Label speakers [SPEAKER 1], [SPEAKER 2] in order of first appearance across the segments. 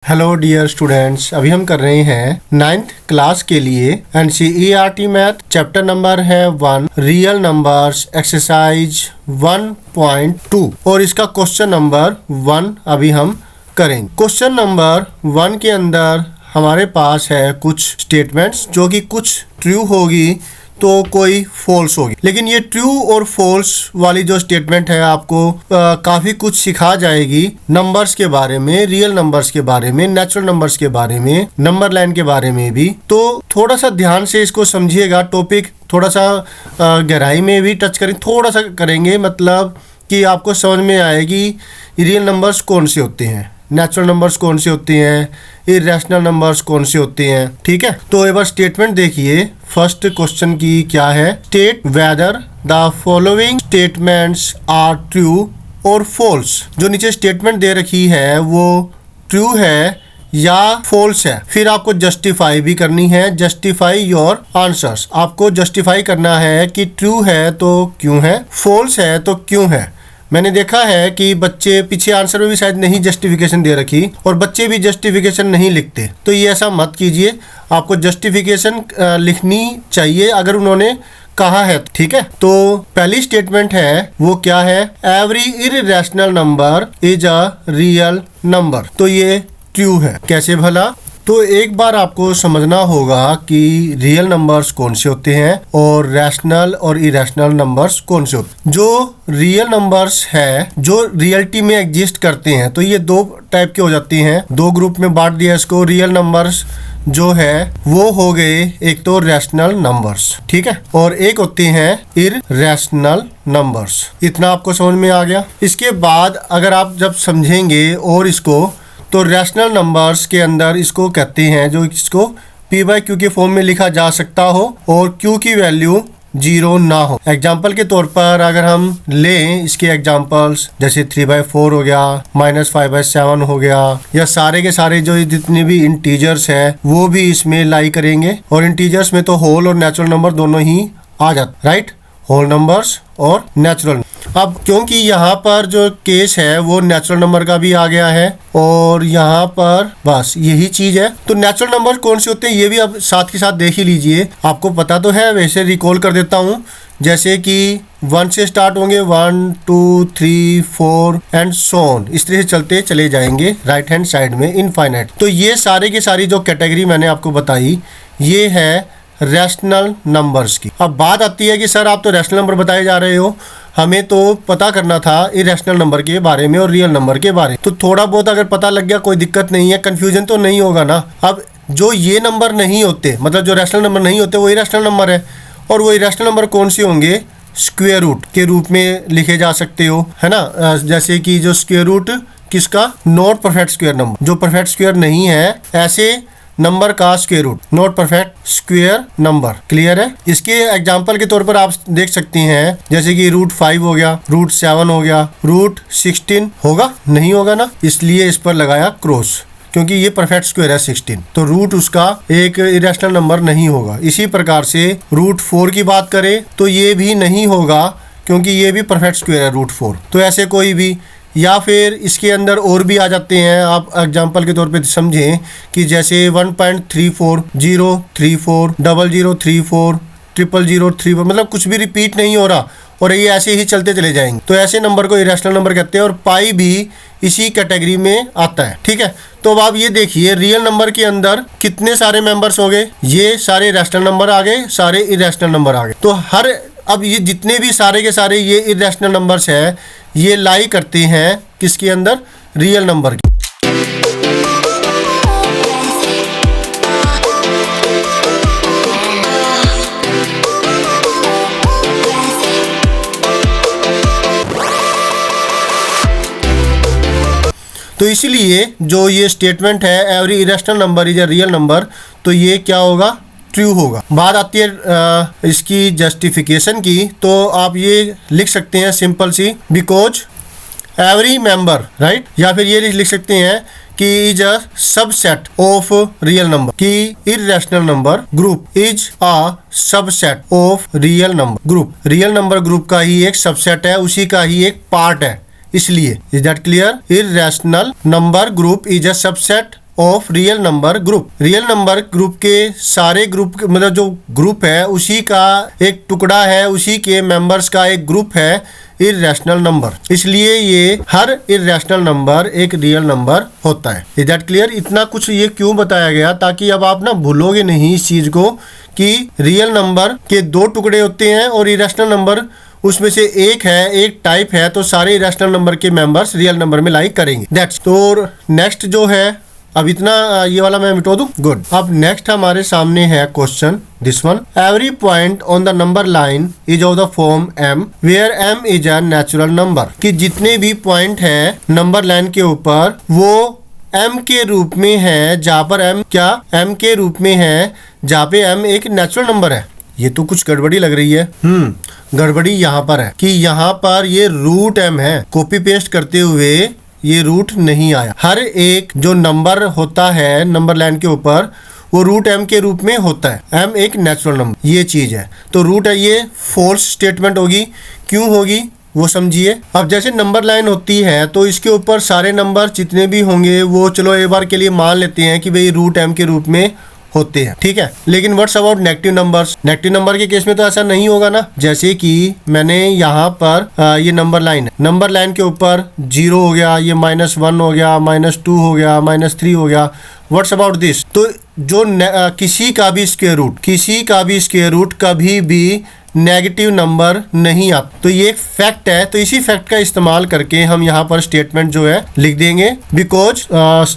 [SPEAKER 1] Hello dear students, अभी हम कर रहे हैं 9th क्लास के लिए NCERT मैथ। चैप्टर नंबर है 1 रियल नंबर्स एक्सरसाइज 1.2 और इसका क्वेश्चन नंबर 1 अभी हम करेंगे। क्वेश्चन नंबर 1 के अंदर हमारे पास है कुछ स्टेटमेंट्स जो कि कुछ ट्रू होगी तो कोई फॉल्स होगी, लेकिन ये ट्रू और फॉल्स वाली जो स्टेटमेंट है आपको काफ़ी कुछ सिखा जाएगी नंबर्स के बारे में, रियल नंबर्स के बारे में, नेचुरल नंबर्स के बारे में, नंबर लाइन के बारे में भी। तो थोड़ा सा ध्यान से इसको समझिएगा। टॉपिक थोड़ा सा गहराई में भी टच करें, थोड़ा सा करेंगे, मतलब कि आपको समझ में आएगी रियल नंबर्स कौन से होते हैं, नेचुरल नंबर्स कौन से होते हैं, इरेशनल नंबर्स कौन से होते हैं। ठीक है, तो एक बार स्टेटमेंट देखिए। फर्स्ट क्वेश्चन की क्या है, state whether the following statements are true और फॉल्स। जो नीचे स्टेटमेंट दे रखी है वो ट्रू है या फॉल्स है। फिर आपको जस्टिफाई भी करनी है, जस्टिफाई योर आंसर्स। आपको जस्टिफाई करना है कि ट्रू है तो क्यों है, फॉल्स है तो क्यों है। मैंने देखा है कि बच्चे पीछे आंसर में भी शायद नहीं जस्टिफिकेशन दे रखी और बच्चे भी जस्टिफिकेशन नहीं लिखते, तो ये ऐसा मत कीजिए। आपको जस्टिफिकेशन लिखनी चाहिए अगर उन्होंने कहा है। ठीक है, तो पहली स्टेटमेंट है वो क्या है, every irrational number is a real number. तो ये ट्रू है। कैसे भला? तो एक बार आपको समझना होगा कि रियल नंबर्स कौन से होते हैं और रैशनल और इरेशनल नंबर्स कौन से होते हैं। जो रियल नंबर्स है जो रियलिटी में एग्जिस्ट करते हैं, तो ये दो टाइप के हो जाती हैं, दो ग्रुप में बांट दिया इसको। रियल नंबर्स जो है वो हो गए एक तो रैशनल नंबर्स, ठीक है, और एक होते हैं इररेशनल नंबर्स। इतना आपको समझ में आ गया। इसके बाद अगर आप जब समझेंगे और इसको, तो रैशनल नंबर्स के अंदर इसको कहते हैं जो इसको p/q के फॉर्म में लिखा जा सकता हो और q की वैल्यू 0 ना हो। एग्जाम्पल के तौर पर अगर हम लें इसके एग्जाम्पल्स, जैसे 3/4 हो गया, -5/7 हो गया, या सारे के सारे जो जितने भी इंटीजर्स हैं वो भी इसमें लाई करेंगे। और इंटीजर्स में तो होल और नेचुरल नंबर दोनों ही आ जाते, राइट, होल नंबर्स और नेचुरल। अब क्योंकि यहाँ पर जो केस है वो नेचुरल नंबर का भी आ गया है और यहाँ पर बस यही चीज है, तो नेचुरल नंबर कौन से होते हैं ये भी अब साथ के साथ देख ही लीजिए। आपको पता तो है, वैसे रिकॉल कर देता हूँ। जैसे कि 1 से स्टार्ट होंगे, 1 2 3 4 एंड सो ऑन, इस तरह से चलते चले जाएंगे राइट हैंड साइड में इनफाइनाइट। तो ये सारे की सारी जो कैटेगरी मैंने आपको बताई ये है रैशनल नंबर्स की। अब बात आती है कि सर आप तो रैशनल नंबर बताए जा रहे हो, हमें तो पता करना था इरेशनल नंबर के बारे में और रियल नंबर के बारे में। तो थोड़ा बहुत अगर पता लग गया कोई दिक्कत नहीं है, कंफ्यूजन तो नहीं होगा ना। अब जो ये नंबर नहीं होते, मतलब जो रैशनल नंबर नहीं होते वो इरेशनल नंबर है, और वो इरेशनल नंबर कौन से होंगे, स्क्वायर रूट के रूप में लिखे जा सकते हो, है ना। जैसे कि जो स्क्वायर रूट किसका, नॉट परफेक्ट स्क्वायर नंबर, जो परफेक्ट स्क्वायर नहीं है ऐसे नंबर का square root, not perfect square number. Clear है। इसके एग्जांपल के तौर पर आप देख सकते हैं, जैसे कि √5 हो गया, √7 हो गया, √16 होगा, नहीं होगा ना, इसलिए इस पर लगाया क्रॉस, क्योंकि ये परफेक्ट स्क्वायर है 16, तो रूट उसका एक इरेशनल नंबर नहीं होगा। इसी प्रकार से √4 की बात करें तो ये भी नहीं होगा, क्योंकि ये भी परफेक्ट स्क्वायर है √4। तो ऐसे कोई भी, या फिर इसके अंदर और भी आ जाते हैं। आप एग्जांपल के तौर पे समझें कि जैसे 1.34 034 0034 0034, मतलब कुछ भी रिपीट नहीं हो रहा और ये ऐसे ही चलते चले जाएंगे, तो ऐसे नंबर को इरेशनल नंबर कहते हैं। और पाई भी इसी कैटेगरी में आता है, ठीक है। तो अब आप ये देखिए रियल नंबर के अंदर कितने सारे मेंबर्स हो गए, ये सारे रैशनल नंबर आ गए, सारे इरेशनल नंबर आ गए। तो अब ये जितने भी सारे के सारे ये इरेशनल नंबर्स है ये लाई करते हैं किसके अंदर, रियल नंबर की। तो इसीलिए जो ये स्टेटमेंट है every irrational number is a real number, तो ये क्या होगा, ट्रू होगा। बात आती है इसकी जस्टिफिकेशन की, तो आप ये लिख सकते हैं सिंपल सी, बिकॉज एवरी मेंबर, राइट, या फिर ये लिख सकते हैं कि is a subset of real number, कि irrational number group is a subset of real number group. Real number group का ही एक सबसेट है, उसी का ही एक पार्ट है, इसलिए। Is that clear? Irrational number group is a subset of real number group. Real number group के सारे ग्रुप मतलब जो ग्रुप है उसी का एक टुकड़ा है, उसी के मेंबर्स का एक ग्रुप है इर्रेशनल नंबर। इसलिए ये हर इर्रेशनल नंबर एक रियल नंबर होता है। Is that clear? इतना कुछ ये क्यों बताया गया, ताकि अब आप ना भूलोगे नहीं इस चीज को कि रियल नंबर के दो टुकड़े होते हैं और इरेशनल नंबर उसमें से एक है, एक टाइप है, तो सारे इरेशनल नंबर के मेंबर्स रियल नंबर में लाइक करेंगे। दैट्स तो नेक्स्ट जो है, अब इतना ये वाला मैं मिटा दूं। गुड। अब नेक्स्ट हमारे सामने है question this one. Every point on the number line is of the form m where m is a natural number. कि जितने भी पॉइंट है नंबर लाइन के ऊपर वो m के रूप में है, जहाँ पर m क्या m के रूप में है, जहाँ पे m एक नेचुरल नंबर है। ये तो कुछ गड़बड़ी लग रही है। गड़बड़ी यहाँ पर है कि यहाँ पर ये रूट m है, कॉपी पेस्ट करते हुए ये रूट नहीं आया। हर एक जो नंबर होता है नंबर लाइन के ऊपर वो रूट m के रूप में होता है। m एक नेचुरल नंबर, ये चीज है। तो रूट है, ये फॉल्स स्टेटमेंट होगी। क्यों होगी वो समझिए। अब जैसे नंबर लाइन होती है तो इसके ऊपर सारे नंबर जितने भी होंगे वो चलो एक बार के लिए मान लेते हैं कि भाई रूट m के रूप में होते हैं, ठीक है। लेकिन what's about negative numbers? Negative number के केस में तो ऐसा नहीं होगा ना। जैसे कि मैंने यहाँ पर ये नंबर लाइन है, नंबर लाइन के ऊपर 0 हो गया, ये -1 हो गया, -2 हो गया, -3 हो गया। What's about this? तो जो किसी का भी स्क्वायर रूट कभी भी नेगेटिव नंबर नहीं आता। तो ये एक फैक्ट है। तो इसी फैक्ट का इस्तेमाल करके हम यहाँ पर स्टेटमेंट जो है लिख देंगे। बिकॉज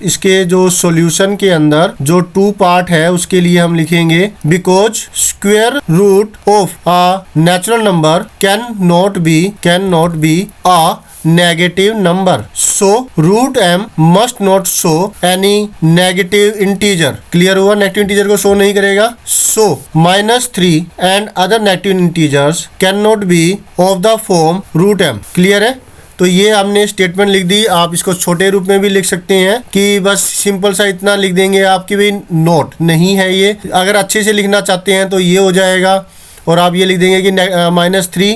[SPEAKER 1] इसके जो सॉल्यूशन के अंदर जो 2 पार्ट है उसके लिए हम लिखेंगे because square root of a natural number can not be a negative number, so root m must not show any negative integer. Clear हुआ? नेगेटिव इंटीजर को शो नहीं करेगा। So -3 and other negative integers can not be of the form root m। Clear है? तो ये हमने statement लिख दी। आप इसको छोटे रूप में भी लिख सकते हैं कि बस सिंपल सा इतना लिख देंगे आपकी भाई नोट नहीं है ये। अगर अच्छे से लिखना चाहते हैं तो ये हो जाएगा, और आप ये लिख देंगे कि -3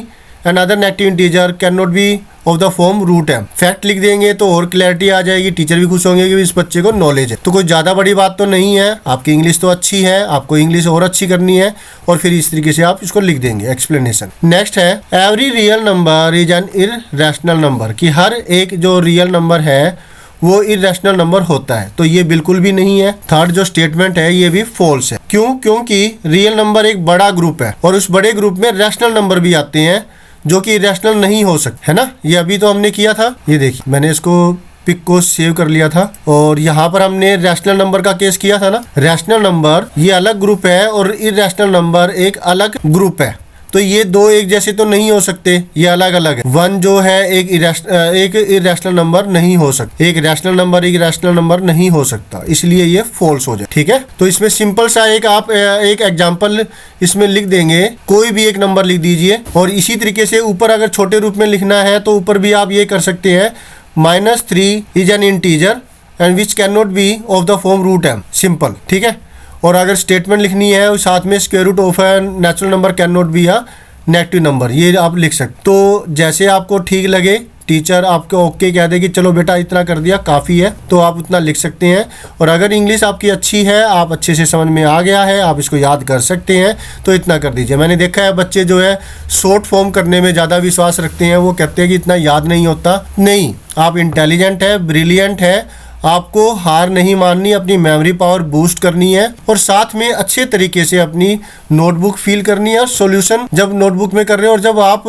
[SPEAKER 1] and other negative integer can not be of the form root m। Fact लिख देंगे तो और क्लैरिटी आ जाएगी, टीचर भी खुश होंगे कि इस बच्चे को नॉलेज है। तो कोई ज़्यादा बड़ी बात तो नहीं है। आपकी इंग्लिश तो अच्छी है, आपको इंग्लिश और अच्छी करनी है, और फिर इस तरीके से आप इसको लिख देंगे एक्सप्लेनेशन। नेक्स्ट है every real number is an irrational number. कि हर एक जो रियल नंबर है वो इररेशनल नंबर होता है। तो ये बिल्कुल भी नहीं है। थर्ड जो स्टेटमेंट है ये भी फॉल्स है। क्यों? क्योंकि रियल नंबर एक बड़ा ग्रुप है और उस बड़े ग्रुप में रैशनल नंबर भी आते हैं जो कि इरेशनल नहीं हो सकते, है ना। ये अभी तो हमने किया था, ये देखिए मैंने इसको पिक को सेव कर लिया था, और यहाँ पर हमने रैशनल नंबर का केस किया था ना। रैशनल नंबर ये अलग ग्रुप है और इरेशनल नंबर एक अलग ग्रुप है। तो ये दो एक जैसे तो नहीं हो सकते, ये अलग अलग है। 1 जो है एक इरेशनल नंबर नहीं हो सकता, एक रैशनल नंबर एक इरेशनल नंबर नहीं हो सकता, इसलिए ये फॉल्स हो जाए। ठीक है, तो इसमें सिंपल सा आप एक एग्जांपल इसमें लिख देंगे। कोई भी एक नंबर लिख दीजिए, और इसी तरीके से ऊपर अगर छोटे रूप में लिखना है तो ऊपर भी आप ये कर सकते हैं -3 is an integer and which can not be of the form root m। Simple, ठीक है। और अगर स्टेटमेंट लिखनी है साथ में square root of a natural number can not be a negative number, ये आप लिख सकते। तो जैसे आपको ठीक लगे, टीचर आपको ओके कह दे कि चलो बेटा इतना कर दिया काफ़ी है, तो आप उतना लिख सकते हैं। और अगर इंग्लिश आपकी अच्छी है, आप अच्छे से समझ में आ गया है, आप इसको याद कर सकते हैं, तो इतना कर दीजिए। मैंने देखा है बच्चे जो है शॉर्ट फॉर्म करने में ज़्यादा विश्वास रखते हैं, वो कहते हैं कि इतना याद नहीं होता। नहीं, आप इंटेलिजेंट है, ब्रिलियंट है, आपको हार नहीं माननी, अपनी मेमोरी पावर बूस्ट करनी है, और साथ में अच्छे तरीके से अपनी नोटबुक फील करनी है। और सॉल्यूशन जब नोटबुक में कर रहे हो और जब आप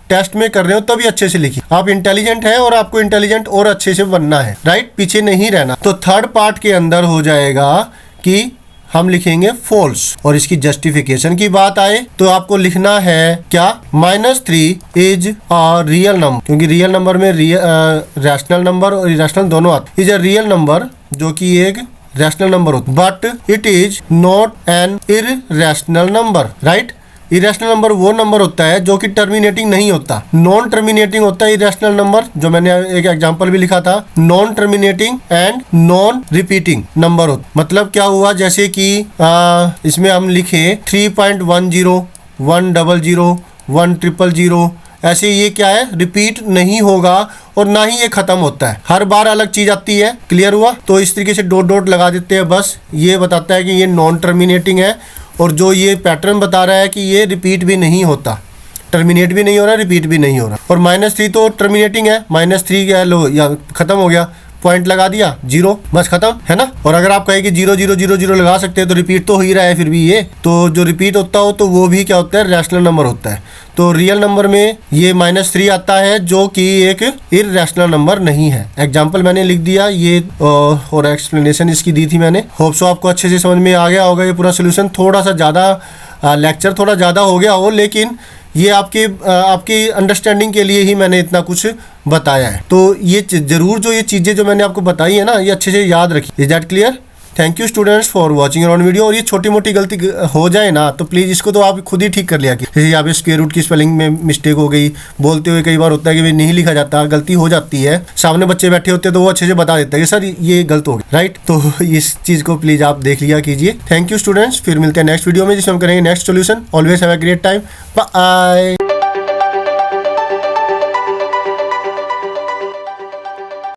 [SPEAKER 1] टेस्ट में कर रहे हो तभी अच्छे से लिखिए। आप इंटेलिजेंट है और आपको इंटेलिजेंट और अच्छे से बनना है, राइट, पीछे नहीं रहना। तो थर्ड पार्ट के अंदर हो जाएगा कि हम लिखेंगे फॉल्स। और इसकी जस्टिफिकेशन की बात आए तो आपको लिखना है क्या, -3 इज अ रियल नंबर, क्योंकि रियल नंबर में रैशनल नंबर और इरेशनल दोनों आते। इज अ रियल नंबर, जो कि एक रैशनल नंबर होता, but it is not an irrational number, right. Irrational number वो नंबर होता है जो कि टर्मिनेटिंग नहीं होता, नॉन टर्मिनेटिंग होता है इरेशनल नंबर, जो मैंने एक एग्जांपल भी लिखा था। Non terminating and non repeating number होता, मतलब क्या हुआ, जैसे कि इसमें हम लिखे 3.10 100 100 100 ऐसे ये क्या है, रिपीट नहीं होगा और ना ही ये खत्म होता है, हर बार अलग चीज आती है। क्लियर हुआ? तो इस तरीके से डॉट डॉट लगा देते हैं, बस ये बताता है कि ये नॉन टर्मिनेटिंग है। और जो ये पैटर्न बता रहा है कि ये रिपीट भी नहीं होता, टर्मिनेट भी नहीं हो रहा, रिपीट भी नहीं हो रहा। और -3 तो टर्मिनेटिंग है, -3 क्या है, लो या खत्म हो गया, पॉइंट लगा दिया 0, बस खत्म है ना। और अगर आप कहें कि 0 0 0 0 लगा सकते हैं तो रिपीट तो हो ही रहा है फिर भी ये, तो जो रिपीट होता हो तो वो भी क्या होता है, रैशनल नंबर होता है। तो रियल नंबर में ये -3 आता है जो कि एक इररेशनल नंबर नहीं है। एग्जाम्पल मैंने लिख दिया ये और एक्सप्लेनेशन इसकी दी थी मैंने। होप सो आपको अच्छे से समझ में आ गया होगा ये पूरा सोल्यूशन। थोड़ा सा ज़्यादा लेक्चर थोड़ा ज़्यादा हो गया हो, लेकिन ये आपकी अंडरस्टैंडिंग के लिए ही मैंने इतना कुछ बताया है। तो ये जरूर जो ये चीज़ें जो मैंने आपको बताई है ना, ये अच्छे से याद रखिए। Is that clear? Thank you students for watching on video. और ये छोटी मोटी गलती हो जाए ना तो प्लीज़ इसको तो आप खुद ही ठीक कर लिया कि जैसे यहाँ पे स्क्वायर रूट की स्पेलिंग में मिस्टेक हो गई, बोलते हुए कई बार होता है कि भाई नहीं लिखा जाता, गलती हो जाती है, सामने बच्चे बैठे होते हैं तो वो अच्छे से बता देता है कि सर ये गलत हो गया, राइट। तो इस चीज़ को प्लीज़ आप देख लिया कीजिए। थैंक यू स्टूडेंट्स, फिर मिलते हैं नेक्स्ट वीडियो में जिसमें हम करेंगे next solution. Always have a great time, bye.